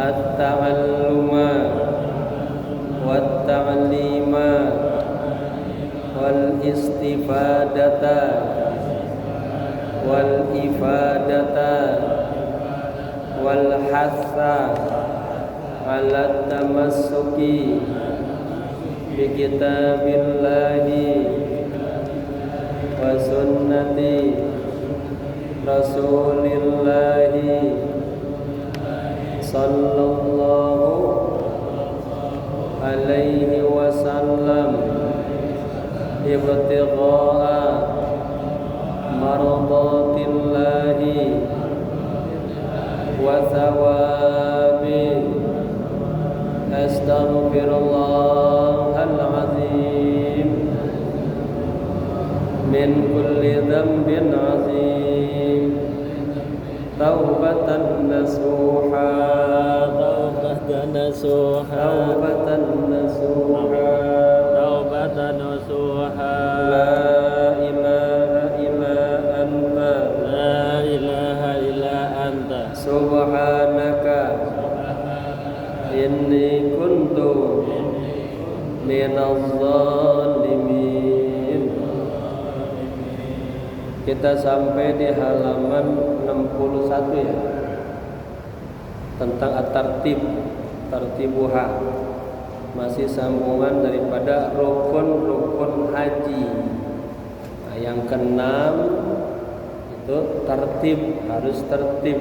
at-ta'alluma wat-ta'lima wal istifadata wal ifadata wal hassa ala tamassuki bi kitabillahi wa sunnati rasulillahi sallallahu alaihi wasallam ibtigha'a mardatillahi wa thawabi astaghfirullahal azim min kulli dhanbin azim taubatan nasuha taubatan nasuha taubatan nasuha la ilaha illa anta la ilaha illa anta subhanaka inni kuntu minaz zalimin. Kita sampai di halaman 61 ya, tentang at-tartib, tartibuha, masih sambungan daripada rukun-rukun haji. Nah, yang keenam itu tertib, harus tertib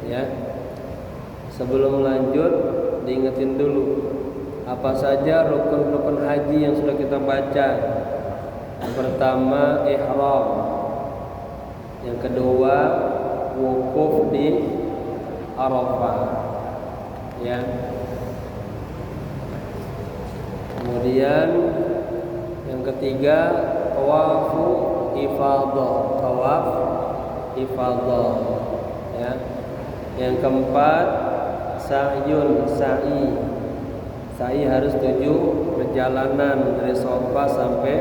ya. Sebelum lanjut diingetin dulu apa saja rukun-rukun haji yang sudah kita baca. Yang pertama ihram, yang kedua wukuf di Arafah ya. Kemudian yang ketiga tawafu ifadah, tawaf ifadah ya. Yang keempat sa'yun, sa'i harus 7 perjalanan dari Shafa sampai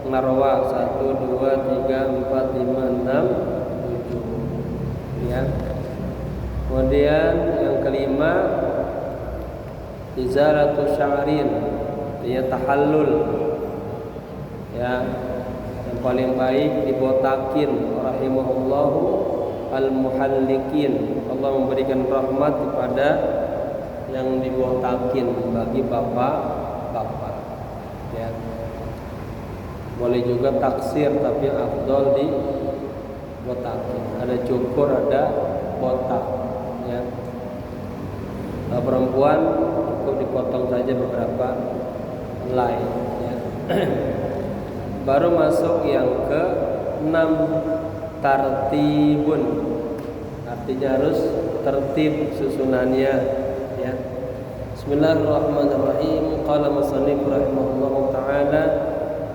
Marwah, 1, 2, 3, 4, 5, 6, 7 ya. Kemudian yang kelima izaratus sya'rin, artinya tahallul ya. Yang paling baik dibotakin, rahimahullahu al-muhallikin, Allah memberikan rahmat kepada yang dibotakin bagi bapak-bapak ya. Boleh juga taksir, tapi afdal di botakin. Ada cukur, ada botak ya. Kalau perempuan cukup dipotong saja beberapa helai ya. Baru masuk yang ke-6 tartibun, artinya harus tertib susunannya ya. Bismillahirrahmanirrahim. Qala musannif rahimahullahu ta'ala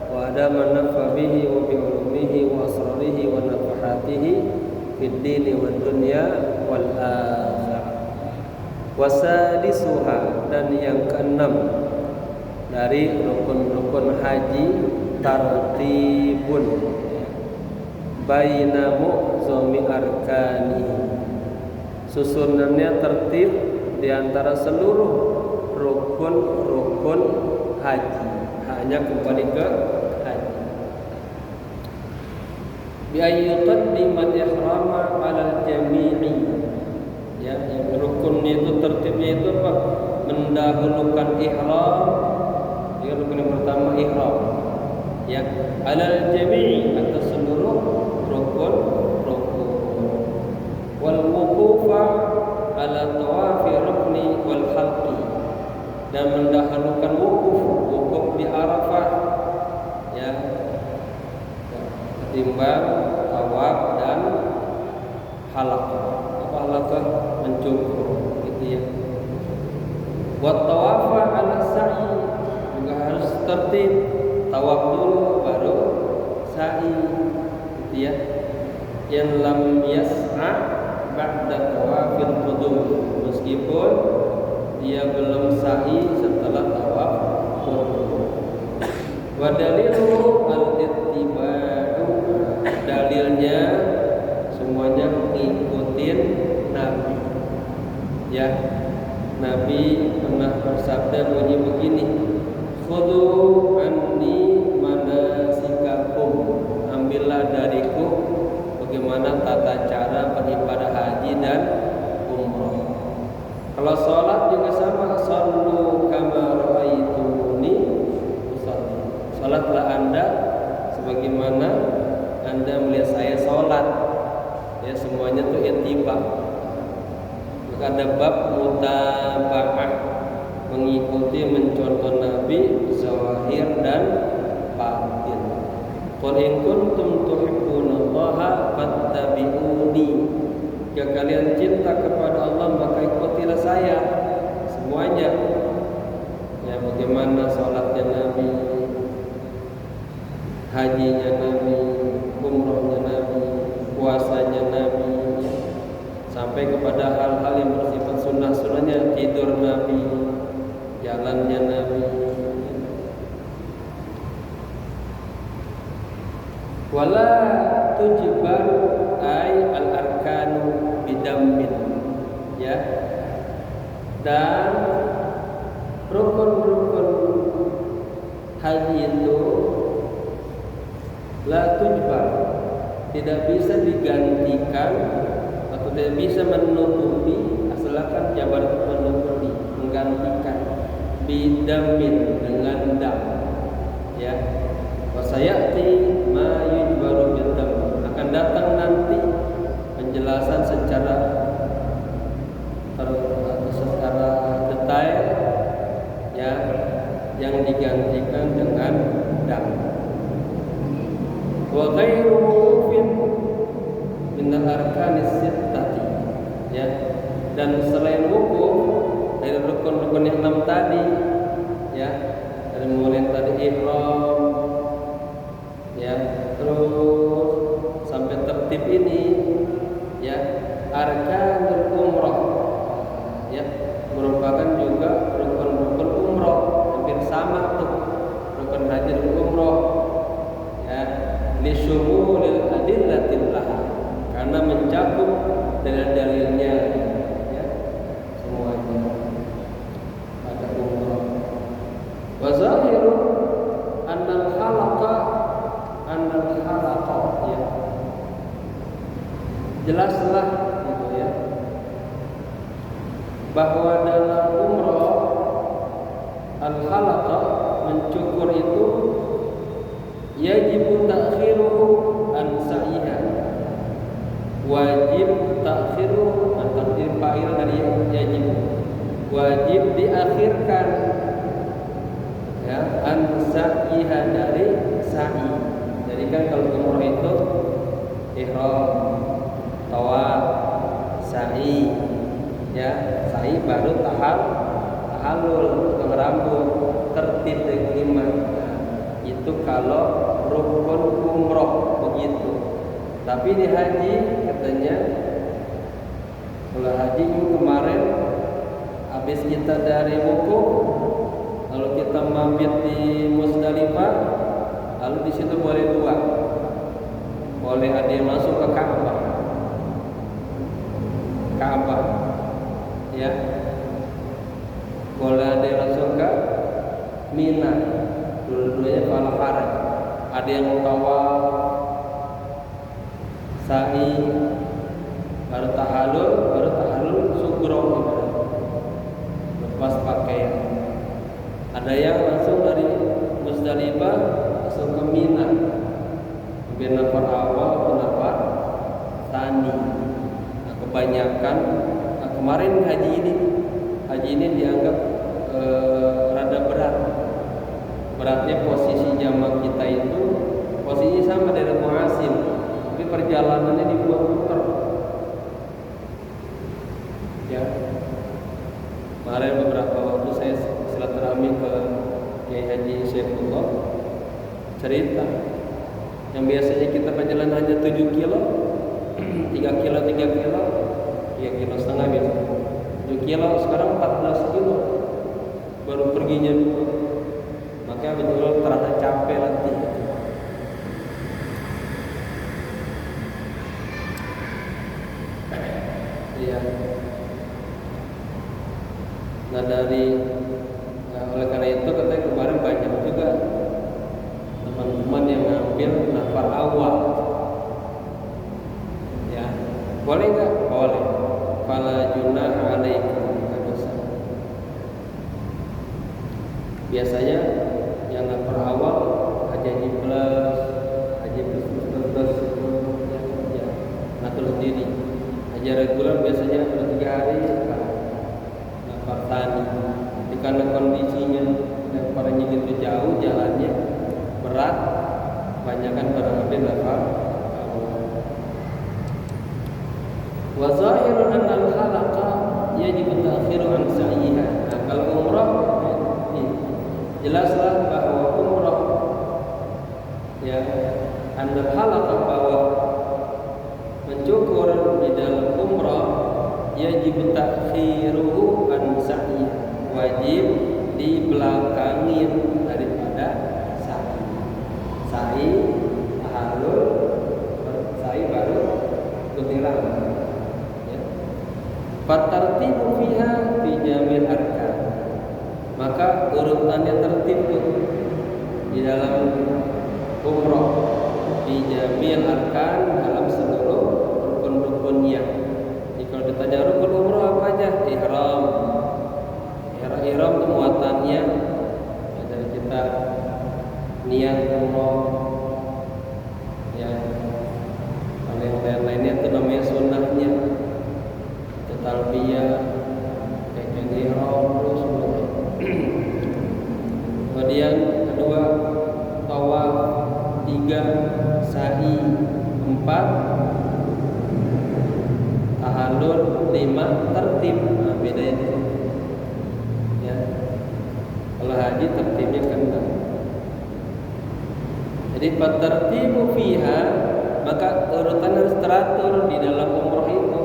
wa adama nafa bihi wa bi ulumihi wa asrarihi wa nafahatihi fid dini wad dunya wal akhirah. Wasadisuha, dan yang keenam dari rukun-rukun haji tartibun baina mu'zami arkani, susunannya tertib di antara seluruh rukun-rukun haji, hanya kembali ke haji. Bi ayyuqaddimal ihrama 'alal jami'i ya. Yang rukunnya itu tertibnya itu apa? Mendahulukan ihram. Dia rukun yang pertama ihram ya, 'alal jami'i, atas seluruh rukun wal wuqufa 'ala tawafi rukni wal halqi, dan mendahulukan wukuf di Arafah ya, ketimbang tawaf dan halaq. Apa halaq? Mencukur gitu ya. Wa tawafa 'ala sa'i, juga harus tertib, tawaf dulu baru sa'i gitu ya. Yang lam yas'a ba'da tawafil qudum, meskipun dia belum sa'i setelah tawaf qudum. Wa dalilu al-ittiba'u, dalilnya semuanya ngikutin Nabi ya. Nabi pernah bersabda bunyi begini, khudhu anni manasikakum, ambillah dariku bagaimana tata cara beribadah haji dan umroh. Kalau sholat juga sama, sallu kama ra'aitumuni usalli. Sholatlah Anda sebagaimana Anda melihat saya sholat. Ya, semuanya itu ittiba. Maka ada bab mutaba'ah, mengikuti mencontoh Nabi zahir dan batin. Qul in kuntum tuhibbunallaha fattabi'uni. Jika kalian cinta kepada Allah maka ikutilah saya semuanya. Ya, bagaimana salatnya Nabi, hajinya Nabi, umrohnya Nabi, puasanya Nabi, sampai kepada hal-hal yang bersifat sunnah-sunnahnya, tidur Nabi, jalannya Nabi. Wala tujbar ay al-arkanu bidammin, ya. Dan rukun-rukun haji itu la tujbar, tidak bisa digantikan atau tidak bisa menutupi, asalkan jabar menutupi, menggantikan bidamin dengan dam, ya. Wasayati ma yujbaru bidam, akan datang nanti penjelasan secara detail, ya, yang digantikan dengan dam. Wa ghairu mawqufin min al-arkanis sittati, ya, dan selain wukuf dari rukun-rukun yang 6 tadi, ya, dari mulai tadi ihram, ya, terus sampai tertib ini, ya, arkanul umrah, ya, merupakan juga rukun-rukun umrah, hampir sama tuh rukun haji dan umrah, ya, li syumulil adillatillah, karena mencakup dalil-dalilnya, ya, semuanya ada umrah. Wa zahiru annal halaqa, ya, jelaslah gitu, ya, bahwa dalam umrah al-halaqa, mencukur itu yajib ta'khiruhu an sa'iha, wajib ta'khiruhu, takdir fa'il dari yajib, wajib diakhirkan, ya, an sa'iha dari sa'i. Jadi kan kalau umrah itu ihram, tawaf, sa'i, ya, sa'i baru tahallul, potong rambut, tertib kelima. Itu kalau rukun umroh begitu. Tapi di haji katanya, kalau haji kemarin habis kita dari wukuf, lalu kita mabit di Musdalifah, lalu di situ boleh dua, boleh ada yang masuk ke Ka'bah, ya, boleh ada yang langsung ke Mina, dua-duanya kalau haram. Ada yang tawaf, sa'i, baru tahallul sugro, lepas pakaian. Ada yang langsung dari Musdalifah langsung ke Mina, biar nafar awal atau nafar tani. Nah, kebanyakan, nah, kemarin haji ini dianggap rada berat. Beratnya posisi jamaah kita itu posisi sama dengan Mu'asim, tapi perjalanannya dibuat putar, ya. Kemarin beberapa waktu saya silaturahmi ke Kiai Haji Syaifullah, cerita yang biasanya kita perjalanan hanya 7 kilo, 3 kilo, 3 kilo setengah biasa, 7 kilo, sekarang 14 kilo baru perginya dulu. Maka betul terasa capek nanti. Iya. Nah oleh karena itu katanya kemarin banyak juga teman-teman yang ngambil nafar awal. Ya, boleh nggak? Boleh. Fala junaha alaikum, nggak dosa. Biasanya yang nafar awal haji plus ya, ngatur sendiri. Haji reguler biasanya ada 3 hari nafar tani. Karena kondisinya yang parahnya gitu jauh jalannya berat, kebanyakan barangkali nafar. Wa zahirun anna al-halaqa yajib ta'khiru an sa'iha. Nah, kalau umrah jelaslah bahwa umrah ya anna al-halaqa bahwa mencukur di dalam umrah yajib ta'khiruhu an sa'iha. Wajib dibelakangin daripada sa'i. Sa'i tahalul, sa'i baru kutilang. Ya. Fatartibu fiha fi jamil arkan. Maka urutannya tertib di dalam umrah fi jamil arkan, dalam seluruh rukun-rukunnya. Jadi kalau ditanya rukun umrah apa aja? Ihram. Ihram muatannya dari kita niat umroh ya. Kalau yang lain-lainnya itu namanya sunnahnya, talbiyah, kayak ihram terus. Kemudian kedua tawaf, 3 sa'i, 4 tahallul, 5 tertib. Nah, bedanya di sini. Kalau haji tertibnya kena. Jadi tertibu fiha, maka urutan harus teratur di dalam umrah itu,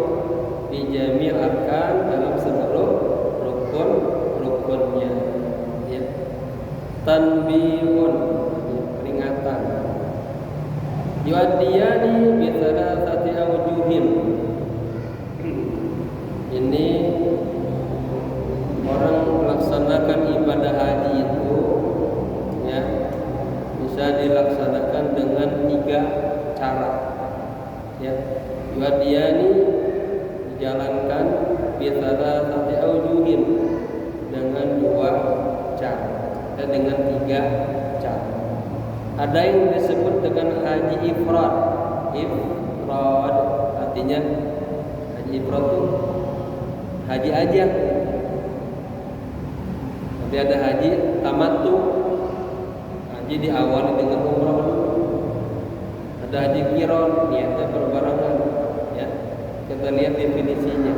di jami' arkan, dalam seluruh rukun-rukunnya. Ya. Tanbihun, peringatan. Yu'addiyani bi thalathati awjuhin. Ini orang melaksanakan ibadah haji itu ya bisa dilaksanakan dengan 3 cara. Ya, yuadiyani dijalankan biasara sati aujuhin dengan 2 cara dan dengan 3 cara. Ada yang disebut dengan haji ifrad. Ifrad artinya haji ifrad itu haji aja. Tapi ada haji tamattu, haji diawali dengan umrah dulu. Ada haji qiran, niatnya berbarengan. Ya, kita lihat definisinya.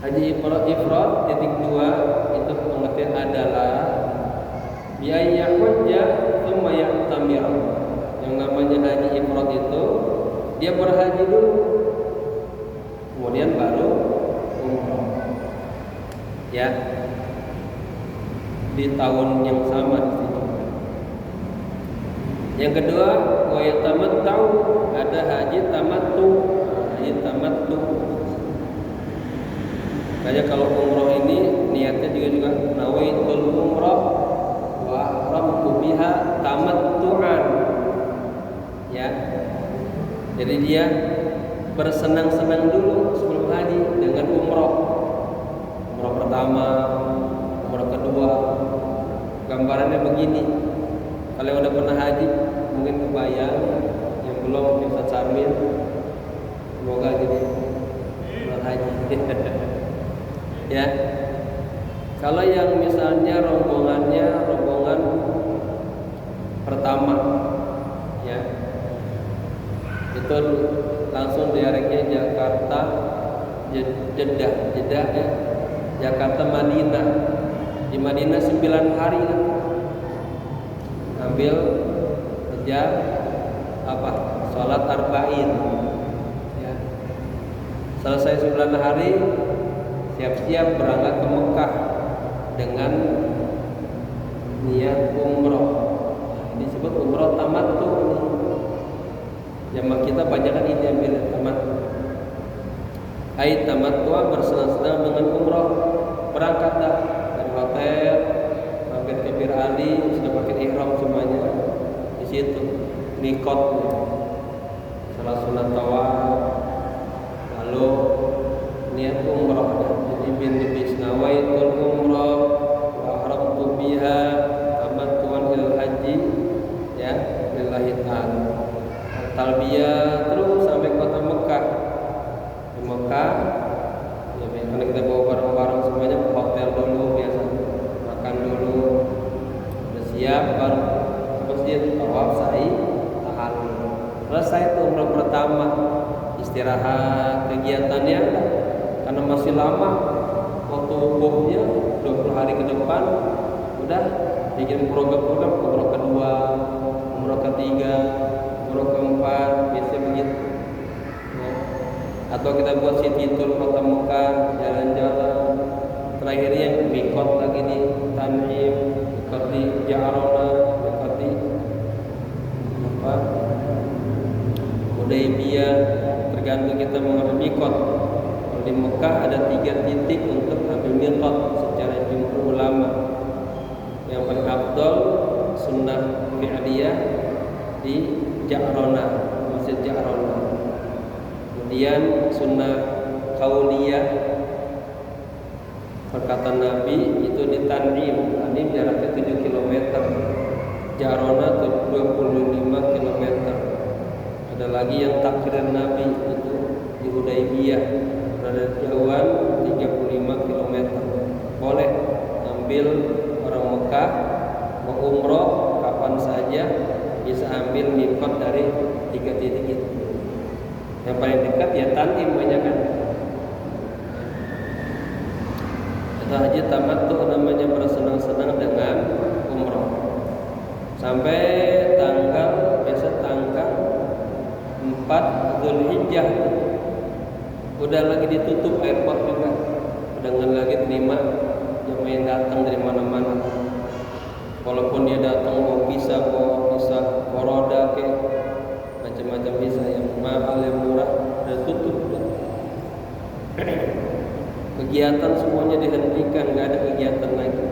Haji ifrad titik 2 itu pengertian adalah biaya hujja tsumma ya'tamir. Yang namanya haji ifrad itu dia berhaji dulu, kemudian baru umrah. Ya, di tahun yang sama di sini. Yang kedua, wa yatamattau, ada haji tamattu. Haji tamattu. Kayak kalau umroh ini niatnya juga nawaitul umrah wa ahramtu biha tamattu'an. Ya. Jadi dia bersenang-senang dulu sebelum haji dengan umroh. Umroh pertama, umroh kedua. Gambarannya begini. Kalau yang udah pernah haji mungkin kebayang, yang belum bisa Sarmin, semoga jadi pernah haji. Ya. Kalau yang misalnya rombongan pertama, ya, itu langsung diarahnya Jakarta, Jeddah ya, Jakarta Madinah. Di Madinah 9 hari kan. Ambil kerja sholat arba'in ya. Selesai 9 hari siap-siap berangkat ke Mekah dengan niat umroh. Ini disebut umroh tamattu. Jamaah kita banyak kan ini ambil tamattu. Ai tamattu' bersenang-senang dengan umrah. Berangkat dah dari hotel, mampir ke Bir Ali, sudah pakai ihram semuanya. Di situ miqat, salah sunat tawaf, lalu niat umrah. Jadi bin nawaitul umrah wa haramtu biha tamattu'an ilal haji, ya, lillahi ta'ala. Talbiyah terus sampai kota Mekah. Di Mekah, ya, karena kita bawa barang-barang semuanya ke hotel dulu, biasa makan dulu, udah siap baru ke masjid, tawaf, sa'i, tahallul. Selesai itu umrah pertama, istirahat, kegiatannya karena masih lama waktu wukufnya 20 hari ke depan, udah bikin program-program umrah kedua, umrah ketiga, umrah keempat, biasanya begitu. Ya. Atau kita buat city tour kota Mekah, jalan-jalan. Terakhirnya miqat lagi di Tan'im, miqat di Ja'rona, miqat di Hudaybiyah, tergantung kita mengambil miqat. Di Mekah ada 3 titik untuk ambil miqat secara jumhur ulama. Yang paling afdal sunnah fi'liyah di Ja'rona, Masjid Ja'rona. Kemudian sunnah qauliyah, perkataan Nabi itu di Tan'im. Tan'im jaraknya 7 km, Ja'rona 25 km. Ada lagi yang takrir Nabi itu di Hudaybiyah, berada jauhan 35 km. Boleh ambil orang Mekah mau umroh kapan saja bisa ambil miqat dari 3 titik itu. Yang paling dekat ya Tan'im banyak kan. Itu haji tamattu' namanya, bersenang-senang dengan umroh. Sampai biasa tanggal 4 Zulhijjah udah lagi ditutup airport juga. Udah nggak lagi terima jemaah yang datang dari mana-mana. Walaupun dia datang bawa visa roda ke macam-macam visa yang mahal yang murah, udah tutup. Kegiatan semuanya dihentikan, nggak ada kegiatan lagi.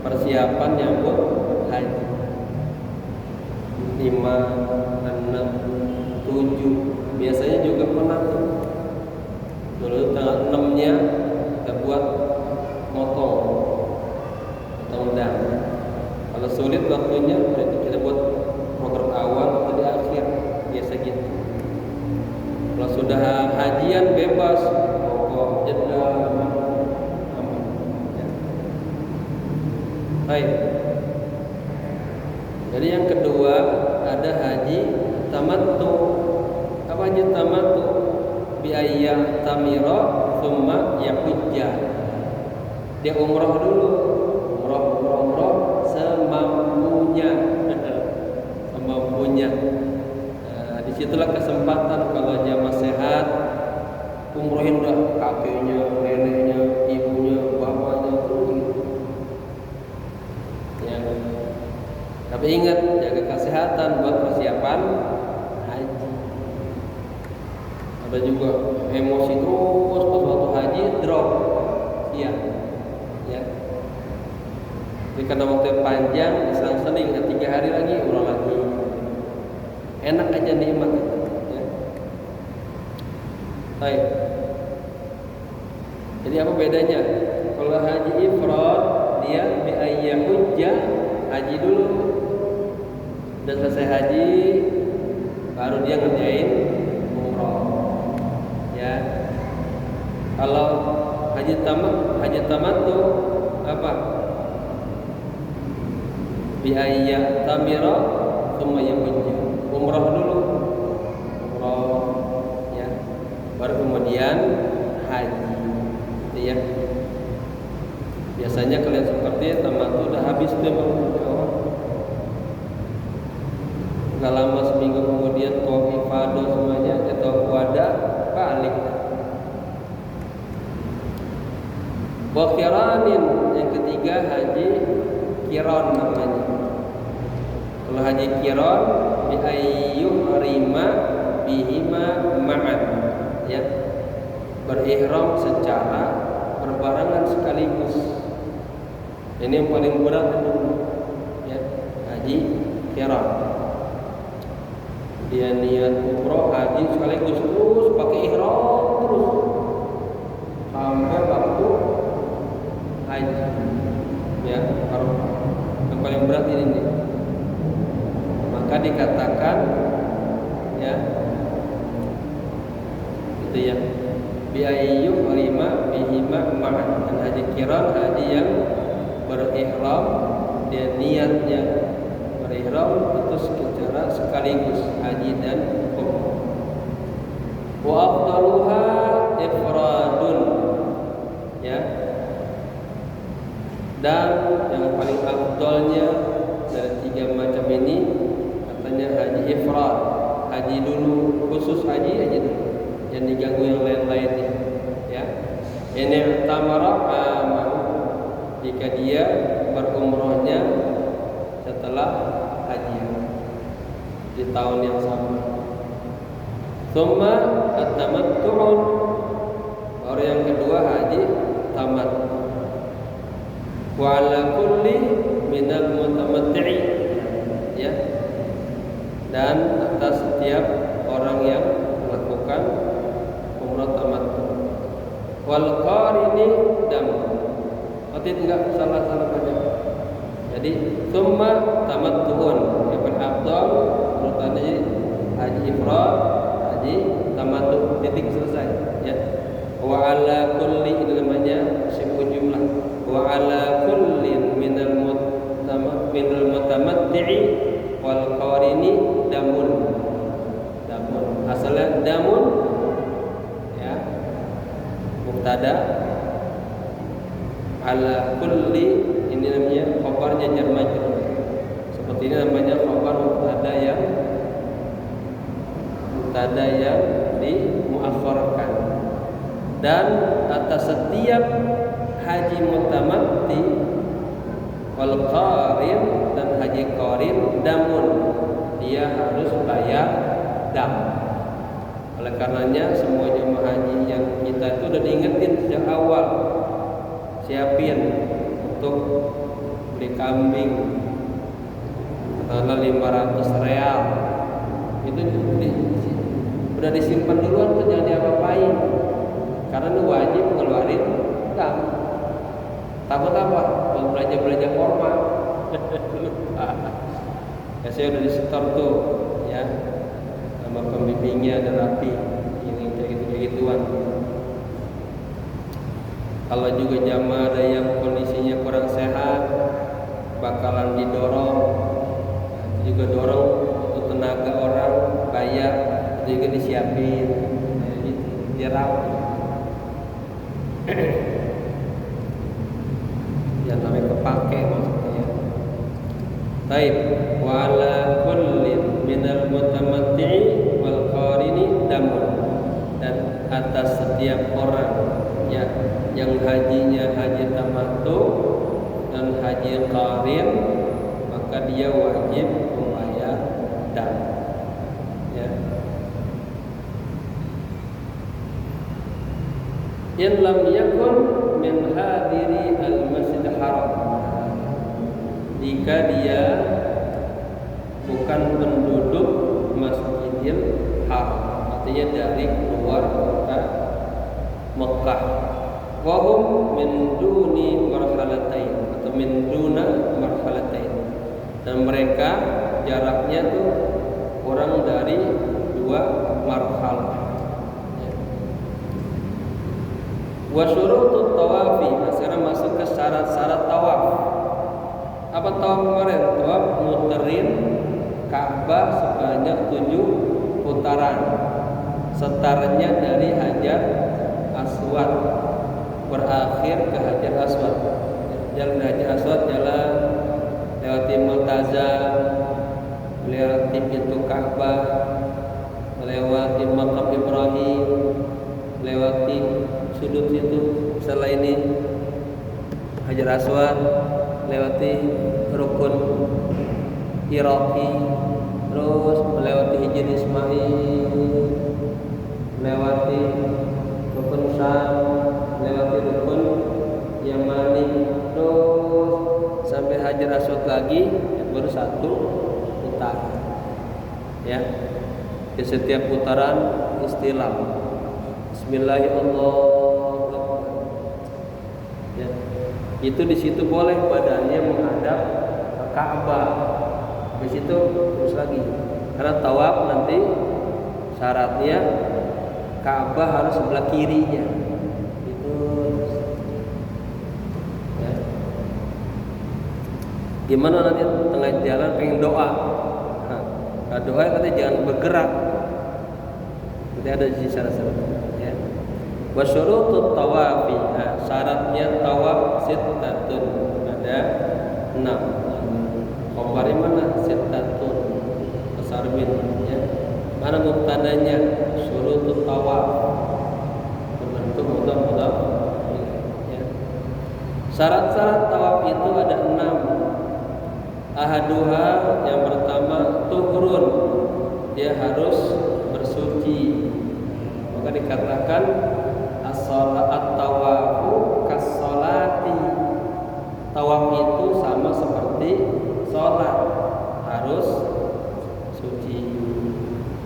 Persiapan nyambut haji 5, 6, 7. Biasanya juga pernah tuh. Dulu tanggal 6-nya kita buat motong dam. Kalau sulit waktunya berarti kita buat program awal atau di akhir, biasa gitu. Kalau sudah hajian bebas, pokok jeda aman. Ya. Baik. Jadi yang kedua ada haji tamattu. Apa haji tamattu? Bi ayyam tamira tsumma yahujja. Dia umrah dulu, umrah semampunya. Nah, disitulah kesempatan kalau jamaah sehat umrohin dah kakeknya, neneknya, ibunya, bapaknya, gitu. Ya. Tapi ingat, jaga kesehatan buat persiapan haji. Ada juga emosi terus pas waktu haji drop, iya. Ya. Jadi karena waktu panjang, selang-seling 3 hari lagi umrah lagi. Enak aja nikmat itu. Ya. Baik. Jadi apa bedanya? Kalau haji ifrad dia bi ayyahujjah, haji dulu. Dan selesai haji baru dia ngerjain umrah. Ya. Kalau haji tamattu apa? Bi ayyam tamira tsumma yahujja. Umrah dulu. Umrah, ya. Baru kemudian haji. Gitu ya. Biasanya kalian seperti tamattu udah habis tuh kawan. Gak lama seminggu kemudian tawaf ifadah semuanya atau wada balik. Wa qiranin, yang ketiga haji qiran namanya. Kalau haji qiran bi ayyuhrima bihima ma'an, ya. berihram secara berbarengan sekaligus. Ini yang paling berat itu, ya, haji qiran. Dia niat umroh haji sekaligus terus pakai ihram terus sampai waktu haji, ya, Arafah. Yang paling berat ini nih. Maka dikatakan, ya, itu ya, biayyuh lima bihima ma'an. Dan haji qiran haji yang berihram, dia niatnya berihram itu secara sekaligus haji dan umrah. Wa afdaluha ifradun, ya, dan yang paling afdalnya dari tiga macam ini katanya haji ifrad, haji dulu, khusus haji dulu, yang diganggu yang lain-lainnya, ya. Ini tamara amal, jika dia berumrohnya setelah haji di tahun yang sama. Tsumma at-tamattu'un, baru yang kedua haji tamattu. Wa 'ala kulli minal mutamatti'i, ya, dan atas setiap orang yang melakukan umrah tamattu. Wal qarini dam, berarti enggak salah baca. Jadi tsumma tamattu'un, yang paling afdal urutannya haji ifrad, haji tamattu, titik selesai, ya. Wa 'ala kulli, itu namanya sibuk jumlah. Wa 'ala kullin minal mutamatti'i wal qarini damun. Asalnya damun, ya, mubtada, ala kulli ini namanya khabarnya jar majrur. Seperti ini namanya khabar mubtada yang dimuakharkan. Dan atas setiap haji mutamatti wal qarin dan haji qarin damun, dia harus bayar dam. Oleh karenanya semua jemaah haji yang kita itu udah diingetin sejak awal, siapin untuk beli kambing katakanlah 500 real, itu udah disimpan duluan tuh, jangan diapa-apain, karena lu wajib ngeluarin dam. Takut apa? Kalau belanja korma. Ya, saya udah disetor tuh, ya, sama pembimbingnya, ada rapi, ini kayak gituan. Kalau juga jamaah ada yang kondisinya kurang sehat, bakalan didorong, itu juga dorong untuk tenaga orang, bayar, itu juga disiapin, gitu, dirawat. Yang namanya kepake maksudnya. Taib wa ala kullin minal mutamatti'i wal qarini damun, dan atas setiap orang, ya, yang hajinya haji tamattu dan haji qarin, maka dia wajib membayar dam, ya. In lam yakun min hadiri al-masjid haram, jika dia bukan penduduk Masjidil Haram, artinya dari luar kota Mekah. Wa hum min duni marhalatain, atau min duna marhalatain, dan mereka jaraknya tuh kurang dari 2 marhalah. Wa syurutut tawafi, sekarang masuk ke syarat-syarat tawaf. Apa tawaf kemarin? Tawaf muterin Ka'bah sebanyak 7 putaran, setaranya dari Hajar Aswad berakhir ke Hajar Aswad. Jalan Hajar Aswad, jalan lewati Multazam, melewati pintu Ka'bah, melewati makam Ibrahim, melewati sudut situ. Setelah ini Hajar Aswad, lewati rukun Iraqi, terus melewati Hijr Ismail, melewati rukun rukun Syam, lewati rukun Yamani, terus sampai Hajar Aswad lagi, baru satu putaran. Ya, di setiap putaran istilam Bismillahirrahmanirrahim. Ya, itu di situ boleh badannya menghadap ke Ka'bah. Di situ terus lagi, karena tawaf nanti syaratnya Ka'bah harus sebelah kirinya. Itu ya. Gimana nanti tengah jalan pengen doa? Nah, doa katanya jangan bergerak. Nanti ada di syarat-syarat ya. Wa syurutut tawafi. Nah, syaratnya tawaf sittatun, ada 6. Khabari mana? Sittatun. Besar min ya. Mana mubtadanya? Syurutut tawaf. Berbentuk mudhaf ya. Syarat-syarat tawaf itu ada 6. Ahaduha, yang pertama tuhurun, dia harus bersuci. Maka dikatakan as-salat at-tawafu kas-salati. Tawaf itu sama seperti salat, harus suci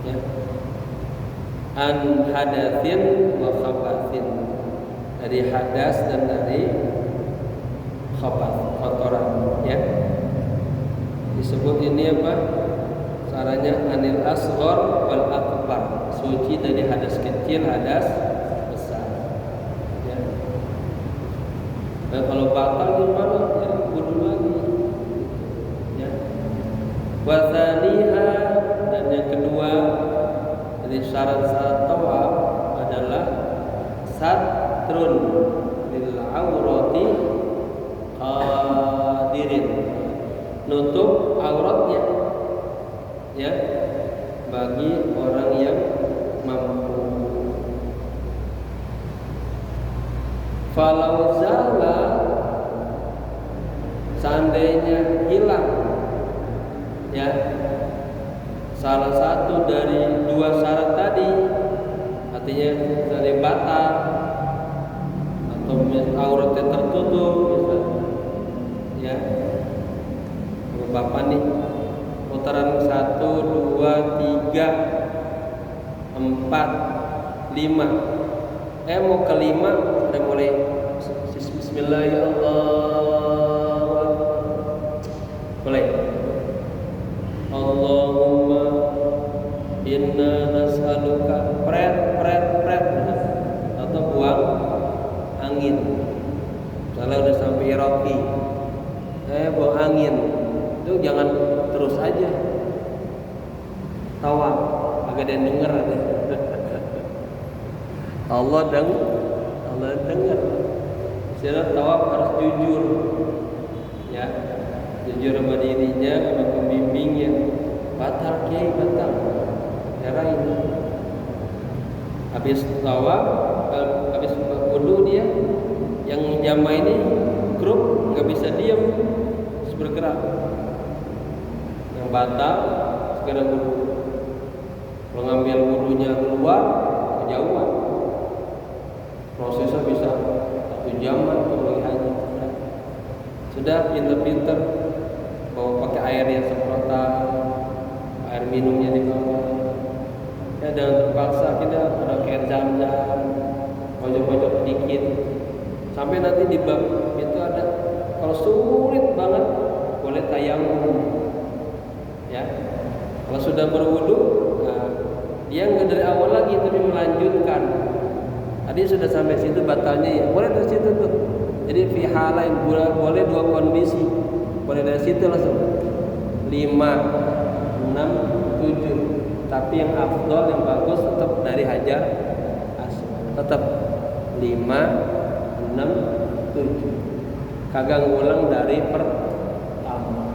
ya. An hadatsin wa khabatsin, dari hadas dan dari khabath, kotoran ya. Disebut ini apa? Caranya anil asghar wal akbar, suci dari hadas kecil, hadas besar. Ya. Nah, kalau batal gimana? Ya, wudu lagi. Ya. Wasaniha, dan yang kedua dari syarat-syarat tawaf adalah satrun lil aurati qadirin, nutup auratnya ya, bagi orang yang mampu. Falau zala, seandainya hilang ya salah satu dari dua syarat tadi, artinya dari batal atau auratnya tertutup misalnya ya. Bapak nih putaran 1, 2, 3, 4, 5. Mau ke 5 udah mulai Bismillahirrahmanirrahim. Mulai Allahumma inna nas'aluka pret atau buang angin. Kalau udah sampai Iraqi buang angin, itu jangan terus aja tawaf, agak ada yang denger ada. Allah dengar. Syarat tawaf harus jujur ya, jujur sama dirinya, sama pembimbingnya. Batal kiai, batal nyerahin. Habis tawaf, habis wudu dia yang jamaah ini grup nggak bisa diam, harus bergerak. Yang batal segera wudu. Kalau ngambil wudunya keluar kejauhan, prosesnya bisa 1 jaman kalau haji. Sudah pinter-pinter bawa pakai air yang semprotan, air minumnya di bawah. Ya jangan terpaksa kita ada air zam-zam, pojok-pojok sedikit. Sampai nanti di bab itu ada, kalau sulit banget boleh tayamum. Ya. Kalau sudah berwudu, nah, dia nggak dari awal lagi tapi melanjutkan. Tadi sudah sampai situ batalnya ya, boleh dari situ tuh. Jadi fi halain boleh 2 kondisi. Boleh dari situ langsung 5, 6, 7. Tapi yang afdal, yang bagus tetap dari Hajar Aswad. Tetap 5, 6, 7. Kagak ngulang dari pertama.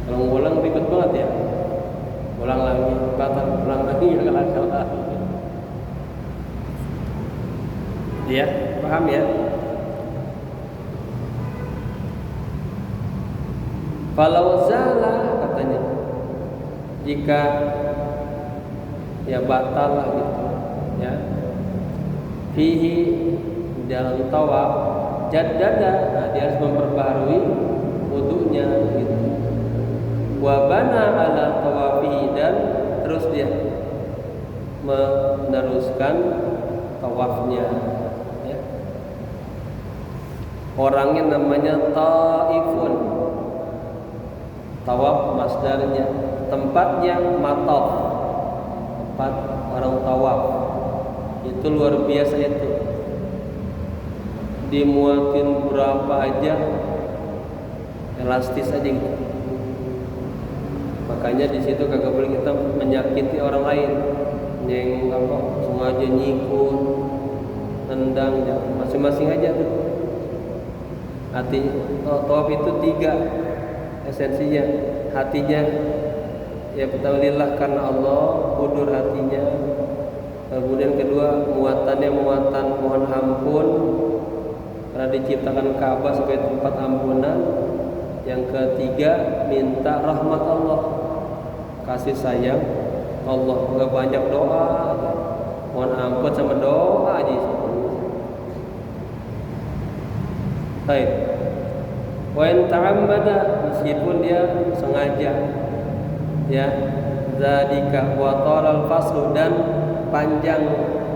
Kalau ngulang ribet banget ya. Ulang lagi, batal, ulang lagi, ya kalah. Ya, paham ya? Falau zala, katanya, jika ya batal lah gitu ya, fihi dalam tawaf jaddada, nah dia harus memperbaharui wudunya gitu. Wa bana ala tawafihi, dan terus dia meneruskan tawafnya ya. Orangnya namanya taifun, tawaf masdarnya, tempatnya mataf, tempat orang tawaf. Itu luar biasa itu, dimuatin berapa aja, elastis aja gitu. Makanya di situ kagak boleh kita menyakiti orang lain, yang sengaja nyikut, tendang, ya. Masing-masing aja tuh. Hati tawaf itu 3 esensinya. Hatinya ya pertama lillah karena Allah, hudur hatinya. Kemudian kedua muatannya muatan mohon ampun karena diciptakan Ka'bah sebagai tempat ampunan. Yang ketiga minta rahmat Allah, kasih sayang Allah. Enggak banyak doa, mohon ampun sama doa aja. Baik. Wa in ta'ammada, meskipun dia sengaja ya, zalika wa talal faslu, dan panjang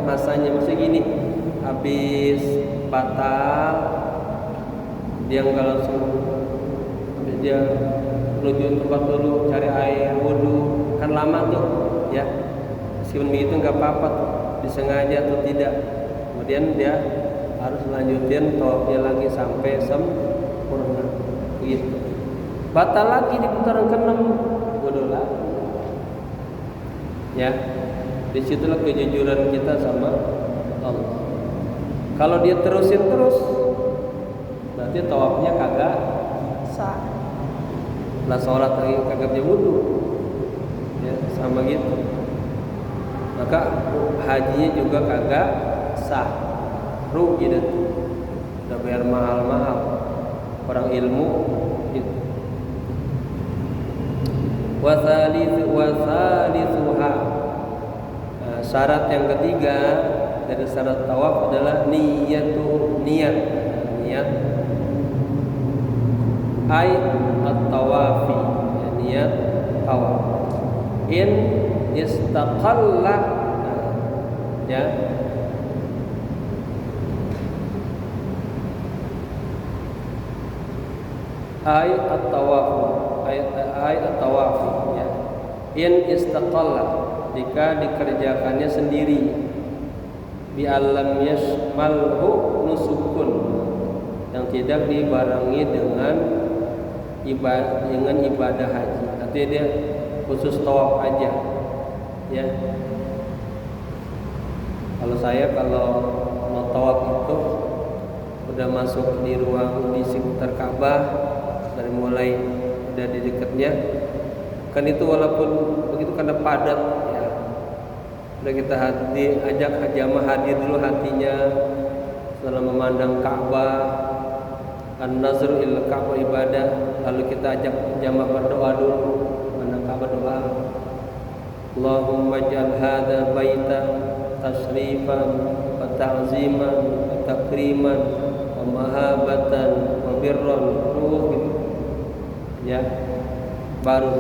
masanya. Maksudnya gini, habis batal dia enggak langsung, dia menuju tempat dulu cari air wudu, kan lama tuh ya. Meskipun begitu nggak apa-apa tuh, disengaja atau tidak. Kemudian dia harus lanjutin tawafnya lagi sampai sempurna begitu. Batal lagi di putaran ke-6, wudu lagi ya. Disitulah kejujuran kita sama Allah. Kalau dia terusin terus, berarti tawafnya kagak sah. Lah sholat lagi kagak punya wudu ya, sama gitu. Maka hajinya juga kagak sah, rugi dah, udah bayar mahal-mahal orang ilmu gitu. Wasalithuha, syarat yang ketiga dari syarat tawaf adalah niat at-tawafi, niat tawaf. In istaqalla ya, at-tawafi ya. In istaqalla, jika dikerjakannya sendiri, bi alam yashmalhu nusukun, yang tidak dibarengi dengan ibadah haji. Artinya dia khusus tawaf aja ya. Kalau mau tawaf itu udah masuk di ruang di sekitar Ka'bah, dari mulai udah di dekatnya kan itu, walaupun begitu karena padat ya, udah kita ajak jamaah hadir dulu hatinya setelah memandang Ka'bah, an-nazru ila Ka'bah ibadah, lalu kita ajak jamaah berdoa dulu, memandang Ka'bah doa, Allahumma ja'al hadza baita tasrifan wa ta'ziman wa takriman wa mahabatan wa birran, gitu ya. Baru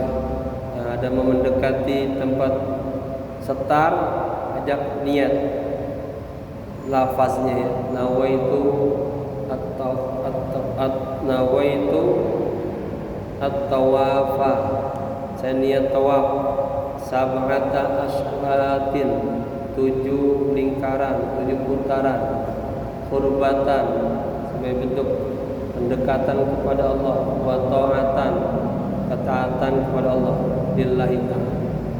ada mendekati tempat setar, ajak niat lafaznya ya, nawaitu at-tawafa, saya niat tawaf sab'ata asbatin, 7 lingkaran, 7 putaran, qurbatan, sebagai bentuk pendekatan kepada Allah, wa ta'atan, ketaatan kepada Allah, lillahi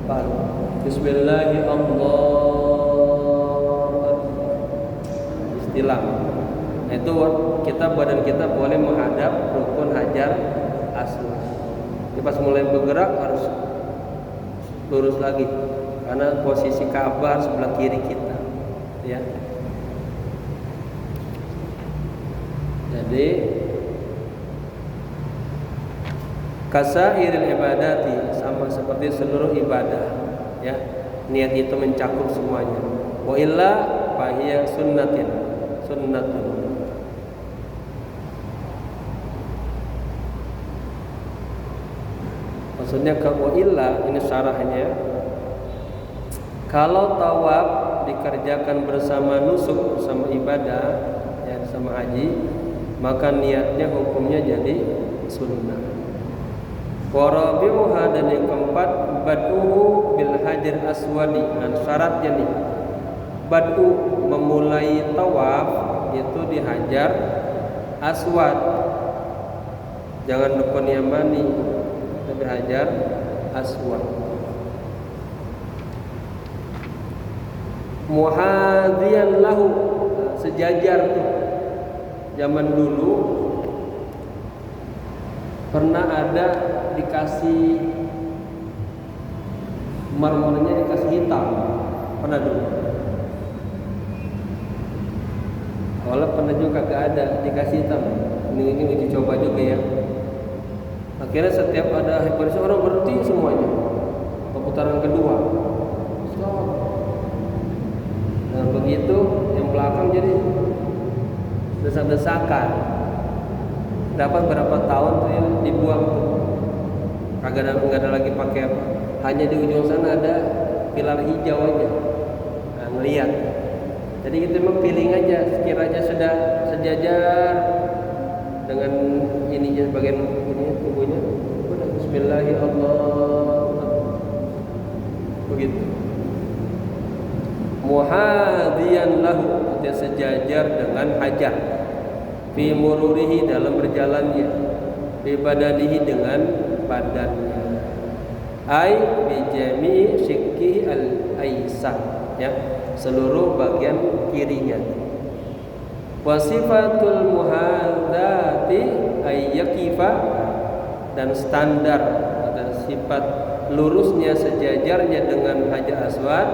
ta'ala. Bismillahirrahmanirrahim. Istilah. Nah, itu badan kita boleh menghadap rukun hajar aswad. Pas mulai bergerak harus lurus lagi, karena posisi Ka'bah sebelah kiri kita ya. Jadi kasairil ibadati, sama seperti seluruh ibadah ya, niat itu mencakup semuanya. Wa illa, fahiya sunnatun. Maksudnya wa illa, ini syarahnya, kalau tawaf dikerjakan bersama nusuk, bersama ibadah, ya, sama haji, maka niatnya hukumnya jadi sunnah. Warabi'uha, dan yang keempat, bad'uhu bil hajar aswadi. Dan syaratnya nih, bad'u, memulai tawaf itu di hajar aswad, jangan rukun yamani, tapi hajar aswad. Muhadhiyan lahu, sejajar tuh. Zaman dulu pernah ada dikasih marmernya, dikasih hitam, pernah dulu. Kalau pernah juga kagak ada dikasih hitam, ini dicoba juga ya. Akhirnya setiap ada hipertensi orang berhenti semuanya. Putaran kedua, stop. Nah begitu yang belakang jadi desak-desakan. Dapat berapa tahun tuh yang dibuang tuh. Kagak ada lagi pakai apa. Hanya di ujung sana ada pilar hijau aja. Nah, ngelihat. Jadi kita memang feeling aja, sekiranya sudah sejajar dengan ininya, bagian ini tubuhnya. Udah bismillahirrahmanirrahim. Begitu. Muhadhiyan lahu, dia sejajar dengan hajar. Fi mururihi, dalam berjalannya. Fi badanihi, dengan badannya. Ai bi jami'i syikki al-aisar, ya, seluruh bagian kirinya. Wasifatul muhadzati ayyakifa, dan standar dan sifat lurusnya sejajarnya dengan hajar aswad,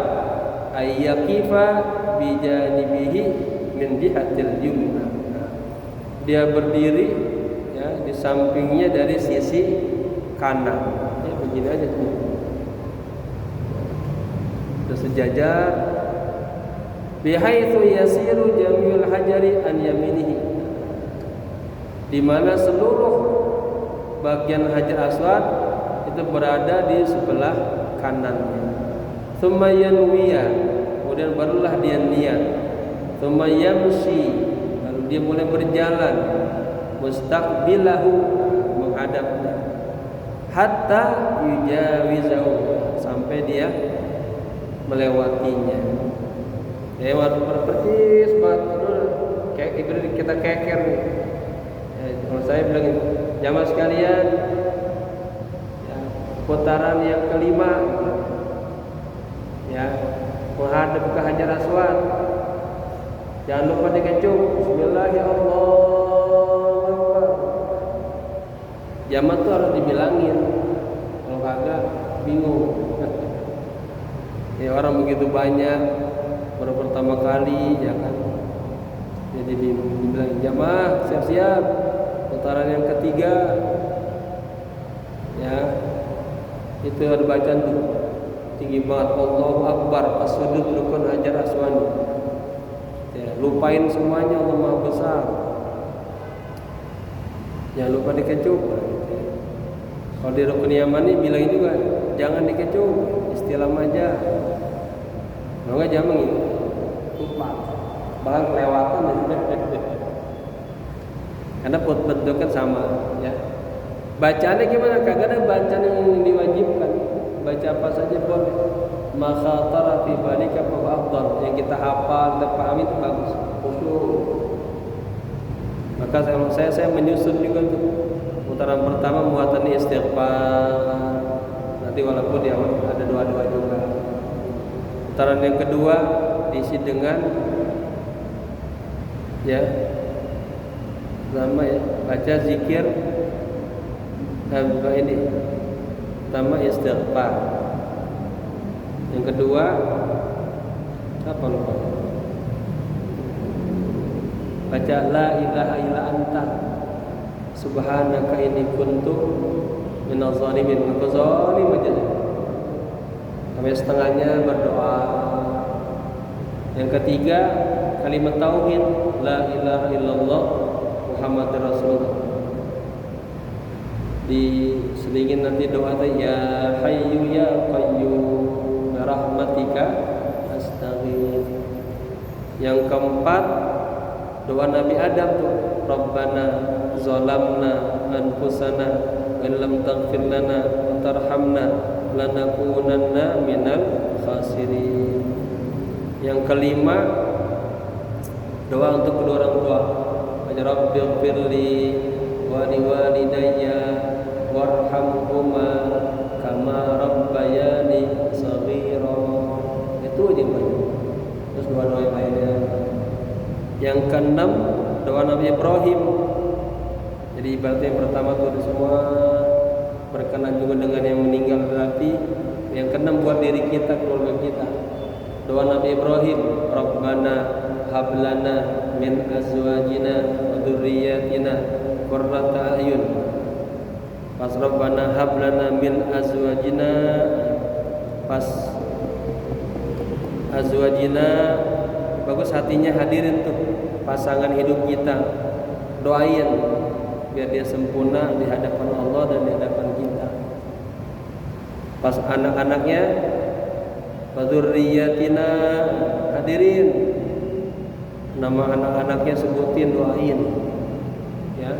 ayyakifa bijanibihi min jihatil yumna, dia berdiri, ya, di sampingnya dari sisi kanan, ya, begini aja tuh. Terus sejajar, bihaitsu yasiru jami'ul hajari an yaminihi, di mana seluruh bagian hajar aswad itu berada di sebelah kanannya. Tsumma yanwiya, kemudian barulah dia niat. Tsumma yamshi, lalu dia mulai berjalan, mustaqbilahu, menghadapnya, hatta yujawizahu, sampai dia melewatinya. Ya, waktu persis banget, kayak ibarat kita keker nih. Ya, kalau saya bilang jamaah sekalian, ya, putaran yang kelima, ya, menghadap ke hajar aswad, jangan lupa dikecup, bismillahirrahmanirrahim. Jamaah tuh harus dibilangin, kalau kagak bingung. Ya, orang begitu banyak, baru pertama kali, ya kan, jadi dibilang jamaah siap-siap putaran yang ketiga, ya, itu ada bacaan tuh tinggi banget, Allahu Akbar, as-sudud rukun hajar aswad, ya, lupain semuanya, Allah Maha Besar, jangan lupa dikecup. Kalau di rukun yamani bilang juga jangan dikecup, istilah aja. Kalau nggak jangan gitu, lupa, bahkan kelewatan. Karena bentuknya sama, ya. Bacaannya gimana? Kagak ada bacaan yang diwajibkan. Baca apa saja boleh. Maka tara fi balika fa afdal. Yang kita hafal, kita pahami itu bagus. Khusyuk. Maka saya menyusun juga tuh. Putaran pertama muatan istighfar. Nanti walaupun di awal ada doa-doa juga. Putaran yang kedua diisi dengan, ya, sama, ya, baca zikir dan ini pertama istighfar. Yang kedua apa lupa? Baca la ilaha illa anta subhanaka inni kuntu minadh dhalimin. Maka zalim aja. Sampai setengahnya berdoa, Yang ketiga, kalimat tauhid, la ilaha illallah Muhammadur Rasulullah. Diselingin nanti doa ya hayyu ya qayyum rahmatika astaghfir. Yang keempat, doa Nabi Adam tuh, Rabbana zalamna anfusana wa lam taghfir lana wa tarhamna lanakunanna minal khasirin. Yang kelima, doa untuk kedua orang tua. Rabbighfirli wa liwalidayya warhamhuma kama rabbayani shaghira. Itu aja banyak. Terus doa-doa yang lainnya. Yang keenam, doa Nabi Ibrahim. Jadi ibaratnya yang pertama itu semua berkenan juga dengan yang meninggal berarti. Yang keenam buat diri kita, keluarga kita. Doa Nabi Ibrahim, Rabbana hablana min azwajina wa dzurriyyatina qurrata a'yun. Pas Rabbana hablana min azwajina, pas azwajina bagus, hatinya hadirin tuh pasangan hidup kita, doain biar dia sempurna di hadapan Allah dan di hadapan kita. Pas anak-anaknya, dzurriyyatina, hadirin nama anak-anaknya, sebutin, doain ya.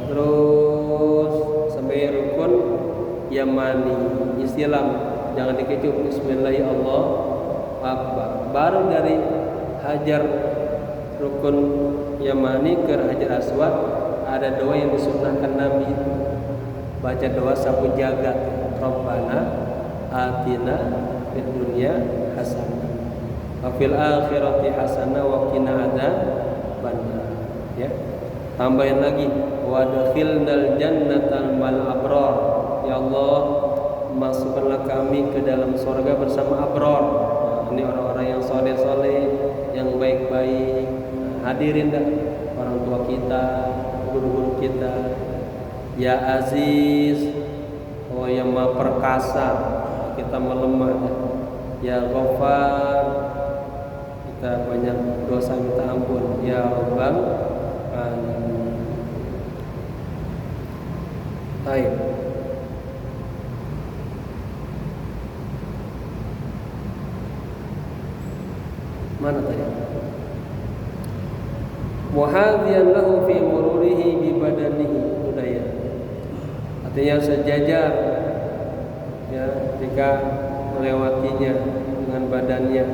Terus sampai rukun Yamani, Islam jangan dikecup, Bismillahirrahmanirrahim. Baru dari Hajar rukun Yamani ke Hajar Aswad ada doa yang disunnahkan Nabi, baca doa sapu jagat, Rabbana atina fid dunya hasanah wa fil akhirati hasanah wa qina adzabannar ya. Tambahin lagi, wa adkhilnal jannatal mal abrar, ya Allah masukkanlah kami ke dalam surga bersama abrar. Nah, ini orang-orang yang soleh-soleh, yang baik-baik. Hadirin dah orang tua kita, guru-guru kita. Ya Aziz, oh yang Maha Perkasa, kita melemah. Ya Ghaffar, kita banyak dosa minta ampun. Ya Rabbal Alamin. Baik. Mana tadi? Muhadhiyan lahu fi mururihi bi badanihi, sudah ya. Artinya sejajar ya ketika melewatinya dengan badannya.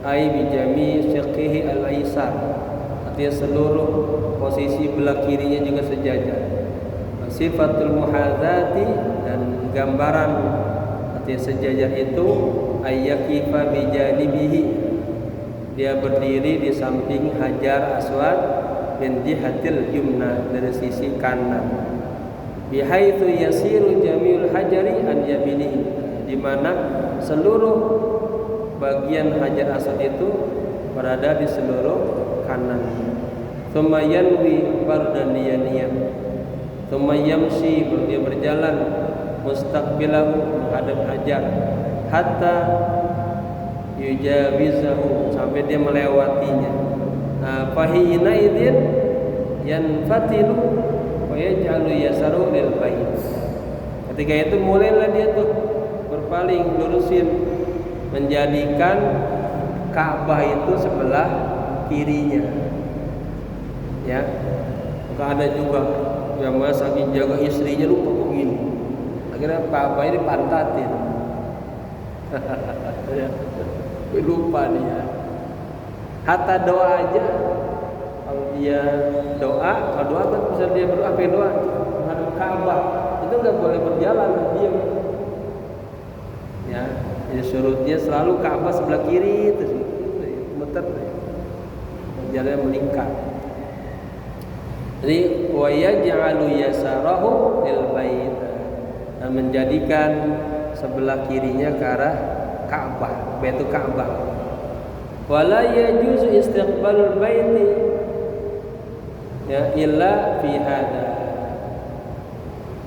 Ai bi jami syaqihi al-aisar, artinya seluruh posisi belah kirinya juga sejajar. Sifatul muhadzati, dan gambaran artinya sejajar itu ayyakifa bi janibihi, dia berdiri di samping Hajar Aswad min jihatil yumna, dari sisi kanan. Bihaitsu yasiru jami'ul hajari an yaminihi, di mana seluruh bagian Hajar Aswad itu berada di seluruh kanan. Tsumma yanwi bardaniyaniyah, tsumma yamshi, dia berjalan mustaqbilahu, menghadap Hajar, hatta yujawizahu, sampai dia melewatinya. Fahina idzin yanfatilu wa yaj'alu yasaru lil bait. Ketika itu mulailah dia tuh berpaling, lurusin, menjadikan Ka'bah itu sebelah kirinya. Ya, maka ada juga yang saking jaga istrinya lupa begini, akhirnya Ka'bah ini pantatin. Lupa dia. Hatta doa aja, kalau dia doa, kalau doa kan bisa dia berdoa, pakai doa menghadap Ka'bah, itu nggak boleh berjalan, diam. Ya, jadi surutnya selalu Ka'bah sebelah kiri, terus muter, jalannya melingkar. Jadi wa yaj'alu yasarahu lil bait, dan menjadikan sebelah kirinya ke arah Ka'bah, Baitul Ka'bah. Wala yajuzu istiqbalul baiti ya illa fi hada,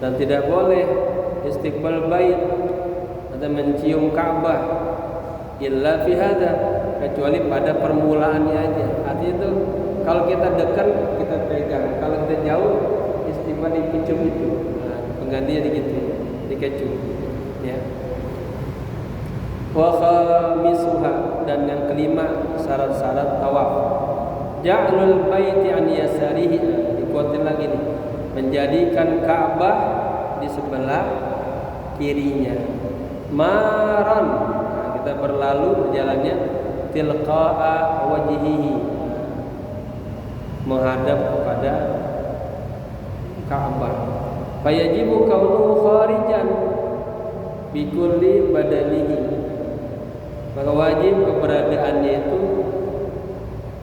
dan tidak boleh istiqbal bait atau mencium Ka'bah illa fi hadza, kecuali pada permulaannya aja. Artinya itu kalau kita dekat kita pegang, kalau kita jauh istighfar dikecup itu. Nah, penggantinya begitu, dikecup. Ya. Wa khamisuha, dan yang kelima syarat-syarat tawaf. Ja'lul baiti an yasarihi, dikuatin lagi nih. Menjadikan Ka'bah di sebelah kirinya. Maran, nah, kita berlalu berjalannya tilqa'a wajhihi, menghadap kepada Ka'bah. Fayajibu kaunuhu kharijan bi kulli badanihi, maka wajib keberadaannya itu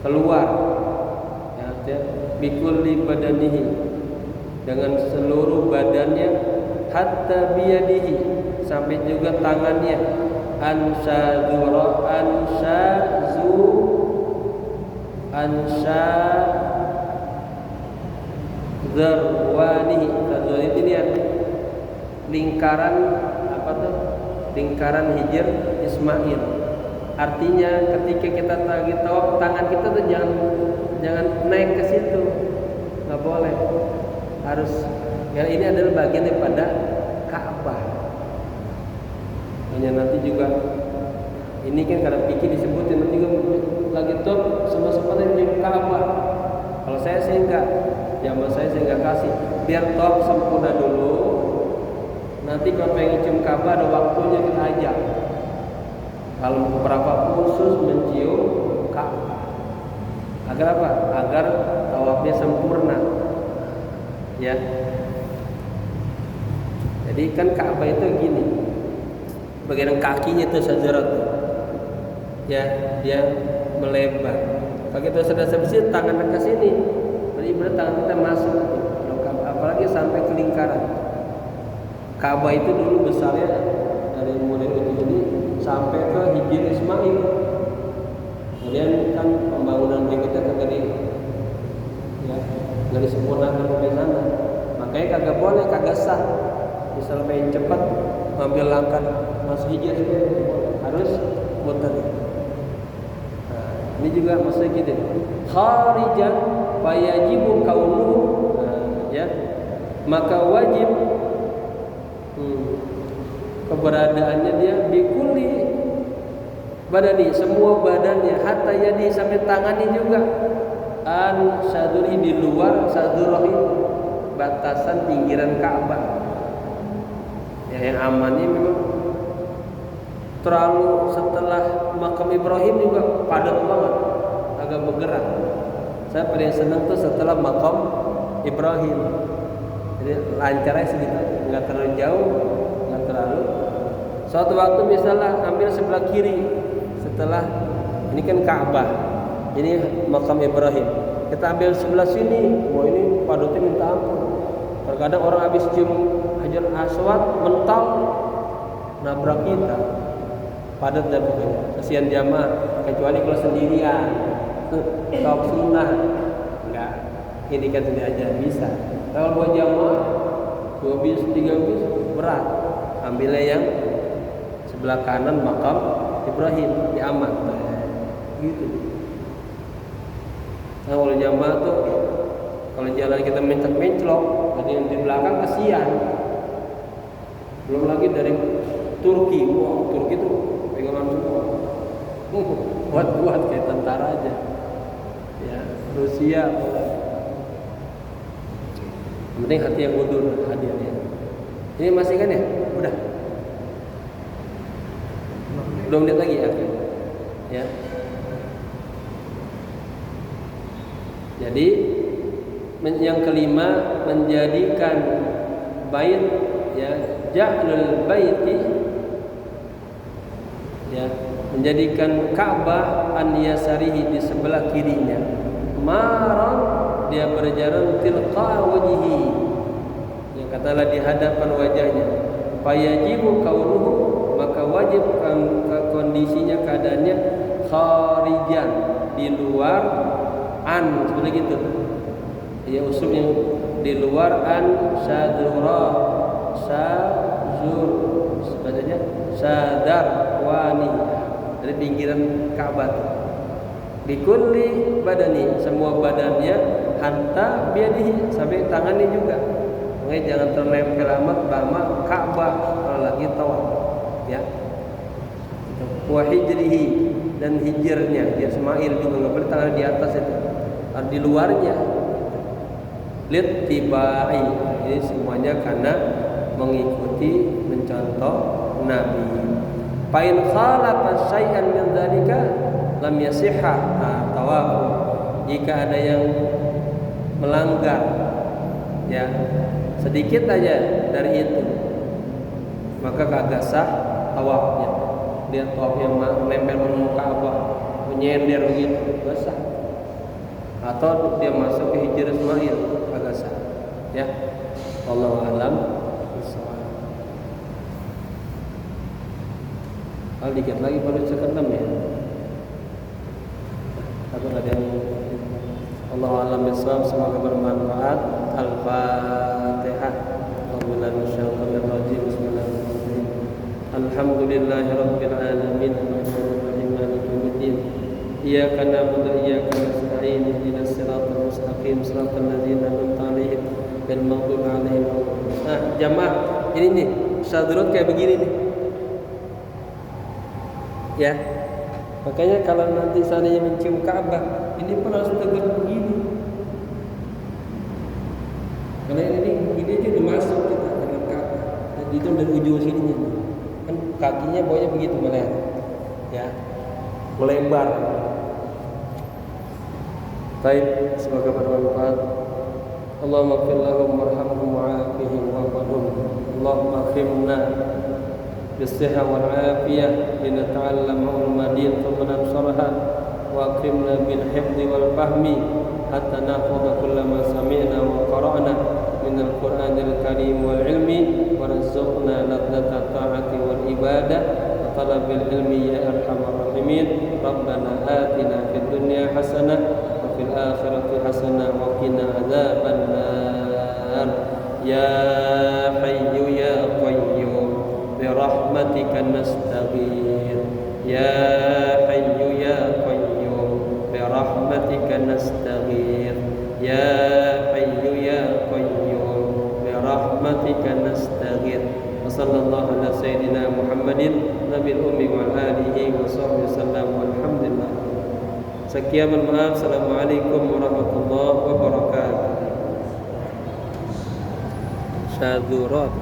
keluar, ya, bi kulli badanihi, dengan seluruh badannya, hatta biyadihi, sampai juga tangannya, zarwanihi. Zarwani itu dia lingkaran apa tuh? Lingkaran Hijr Ismail. Artinya ketika kita lagi tawaf, tangan kita tuh jangan naik ke situ, nggak boleh. Harus, ya ini adalah bagian daripada Ka'bah. Hanya nanti juga ini kan karena pikir disebutin, nanti juga lagi top sempat yang Ka'bah. Kalau saya enggak, zaman saya enggak kasih, biar top sempurna dulu. Nanti kalau pengen cium Ka'bah ada waktunya kita ajak. Kalau beberapa khusus mencium Ka'bah. Agar apa? Agar tawafnya sempurna. Ya. Jadi kan Ka'bah itu gini. Bagian kakinya itu sajarat. Ya, dia melebar. Kalau kita sudah sampai tangan ke sini, berarti tangan kita masuk. Apalagi sampai ke lingkaran. Ka'bah itu dulu besarnya dari mulai ini sampai ke Hijr Ismail. Kemudian kan pembangunan berikutnya kagak disempurnakan sampai sana. Makanya kagak boleh, kagak sah. Misal pengen cepat ngambil langkah masuk Hijr itu harus muter. Nah, ini juga maksudnya gitu. Kharijan fayajibu kaunuhu, ya. Maka wajib keberadaannya dia bikuli badani, semua badannya, hatta yadi, sampai tangannya juga, an saduri, di luar sadurahi, batasan pinggiran Ka'bah. Ya, yang amannya memang terlalu setelah makam Ibrahim juga padat banget, agak bergerak. Saya paling senang tuh setelah makam Ibrahim, jadi lancarnya segitu, nggak terlalu jauh, nggak terlalu. Suatu waktu misalnya ambil sebelah kiri, setelah ini kan Ka'bah, ini makam Ibrahim, kita ambil sebelah sini, wah ini padatnya minta ampun. Terkadang orang habis cium Hajar Aswad mental, nabrak kita, padat dan pokoknya. Kasihan jamaah, kecuali kalau sendirian, tawaf sunnah, enggak, ini kan tidak aja bisa. Kalau buat jamaah 2 bis 3 bis berat, ambilnya yang sebelah kanan makam Ibrahim, di aman, gitu. Nah, kalau jamaah tuh kalau jalan kita menclok, ada yang di belakang kasihan. Belum lagi dari Turki, wah Turki tuh pegangan semua, buat kayak tentara aja. Ya, Rusia. Yang penting hati yang mundur hadirnya. Ini masih kan ya? Udah. 2 menit lagi ya. Jadi yang kelima, menjadikan bait, ya, ja'lul baiti, ya, menjadikan Ka'bah an yasarihi, di sebelah kirinya. Maran, dia berjalan tilqa wajhihi, yang katalah di hadapan wajahnya. Fayajibu kaunuhu, maka wajib kondisinya, keadaannya kharijan, di luar, an, seperti gitu. Ya, usulnya di luar, an sadar wani, dari pinggiran Ka'bah. Di kulli badani, semua badannya, hatta biadihi, sampai tangannya juga. Makanya jangan terlempel amat sama Ka'bah kalau lagi tawaf, ya. Wa hijrihi, dan hijrnya, dia Ismail juga nggak boleh tangan di atas itu, harus di luarnya. Littibai, ini semuanya karena mengikuti, mencontoh Nabi. Fa'in khalafa syai'an min dzalika lam yasihha tawaf. Jika ada yang melanggar, ya, sedikit aja dari itu, maka kagak sah tawafnya. Dia tawafnya nempel menuju Ka'bah, menyender begitu, kagak sah. Atau dia masuk ke Hijr Ismail, kagak sah. Ya, wallahu a'lam bishawab. Dikit lagi baru ke-6 ya. Takut ada yang Allahu a'lam bishawab, semoga bermanfaat. Al-Fatihah. Bismillahirrahmanirrahim. Alhamdulillahirabbil alamin, arrahmanirrahim, maliki yaumiddin. Iyyaka na'budu wa iyyaka nasta'in, ihdinas siratal mustaqim, siratal ladzina an'amta 'alaihim ghairil maghdubi 'alaihim waladdallin. Jamaah, ini nih, syadrut kayak begini nih. Ya. Makanya kalau nanti seandainya mencium Ka'bah, ini pun harus tegak begini. Karena ini aja udah masuk kita dengan Ka'bah. Dan itu dari ujung sininya. Kan kakinya bawahnya begitu melebar. Ya. Melebar. Baik, semoga bermanfaat. Allahumma ighfir lahum warhamhum wa'afihim wa'afihim. Allahumma akhrimna بالصحة والعافية لنتعلم علوم الدين ثم ننشرها وأكرمنا بالحفظ والفهم حتى نحفظ كل ما سمعنا وقرأنا من القرآن الكريم والعلم وارزقنا لذة الطاعة والعبادة وطلب العلم يا أرحم الراحمين. ربنا آتنا في الدنيا حسنة وفي الآخرة حسنة وقنا عذاب النار. يا حي يا قيوم برحمتك نستغيث. يا حي يا قيوم برحمتك نستغيث. يا حي يا قيوم برحمتك نستغيث. وصلى الله على سيدنا محمد نبي الأمي وعلى آله وصحبه وسلم والحمد لله. Sekian, maaf. Assalamualaikum warahmatullahi wabarakatuh. Syadzurat.